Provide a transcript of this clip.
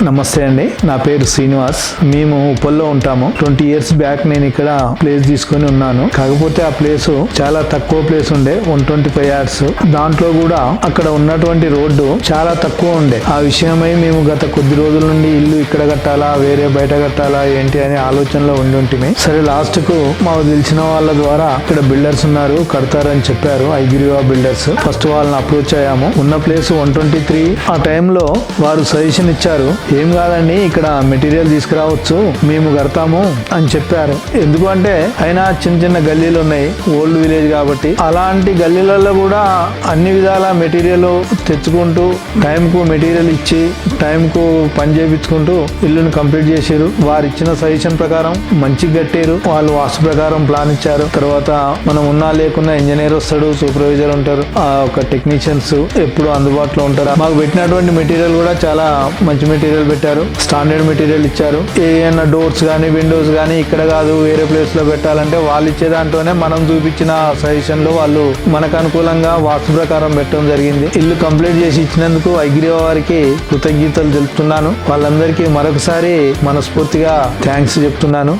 నమస్తే అండి, నా పేరు శ్రీనివాస్. మేము ఉప్పల్లో ఉంటాము. 20 years బ్యాక్ నేను ఇక్కడ ప్లేస్ తీసుకొని ఉన్నాను. కాకపోతే ఆ ప్లేస్ చాలా తక్కువ ప్లేస్ ఉండే, 125 yards. దాంట్లో కూడా అక్కడ ఉన్నటువంటి రోడ్డు చాలా తక్కువ ఉండే. ఆ విషయమై మేము గత కొద్ది రోజుల నుండి ఇల్లు ఇక్కడ కట్టాలా, వేరే బయట కట్టాలా ఏంటి అనే ఆలోచనలో ఉండుంటిమి. సరే, లాస్ట్ కు మాకు తెలిసిన వాళ్ళ ద్వారా ఇక్కడ బిల్డర్స్ ఉన్నారు, కడతారని చెప్పారు. ఐగిరివా బిల్డర్స్. ఫస్ట్ వాళ్ళని అప్రోచ్ అయ్యాము. ఉన్న ప్లేస్ 123. ఆ టైంలో వారు సజెషన్ ఇచ్చారు, ఏం కాదండి ఇక్కడ మెటీరియల్ తీసుకురావచ్చు, మేము కడతాము అని చెప్పారు. ఎందుకంటే అయినా చిన్న చిన్న గల్లీలు ఉన్నాయి, ఓల్డ్ విలేజ్ కాబట్టి. అలాంటి గల్లీలలో కూడా అన్ని విధాల మెటీరియల్ తెచ్చుకుంటూ టైంకు మెటీరియల్ ఇచ్చి టైంకు పని చేయించుకుంటూ ఇల్లును కంప్లీట్ చేశారు. వారు ఇచ్చిన సజెషన్ ప్రకారం మంచిగా కట్టారు. వాళ్ళు వాస్తు ప్రకారం ప్లాన్ ఇచ్చారు. తర్వాత మనం ఉన్నా లేకున్నా ఇంజనీర్ వస్తాడు, సూపర్వైజర్ ఉంటారు, ఒక టెక్నీషియన్స్ ఎప్పుడు అందుబాటులో ఉంటారు. మాకు పెట్టినటువంటి మెటీరియల్ కూడా చాలా మంచి మెటీరియల్ పెట్టారు, స్టాండర్డ్ మెటీరియల్ ఇచ్చారు. ఏమైనా డోర్స్ కానీ విండోస్ కానీ ఇక్కడ కాదు వేరే ప్లేస్ లో పెట్టాలంటే వాళ్ళు ఇచ్చే దాంట్లోనే మనం చూపించిన సజెషన్ లో వాళ్ళు మనకు అనుకూలంగా వాస్తు ప్రకారం పెట్టడం జరిగింది. ఇల్లు కంప్లీట్ చేసి ఇచ్చినందుకు ఐగిరివా వారికి కృతజ్ఞతలు తెలుపుతున్నాను. వాళ్ళందరికీ మరొకసారి మనస్ఫూర్తిగా థ్యాంక్స్ చెప్తున్నాను.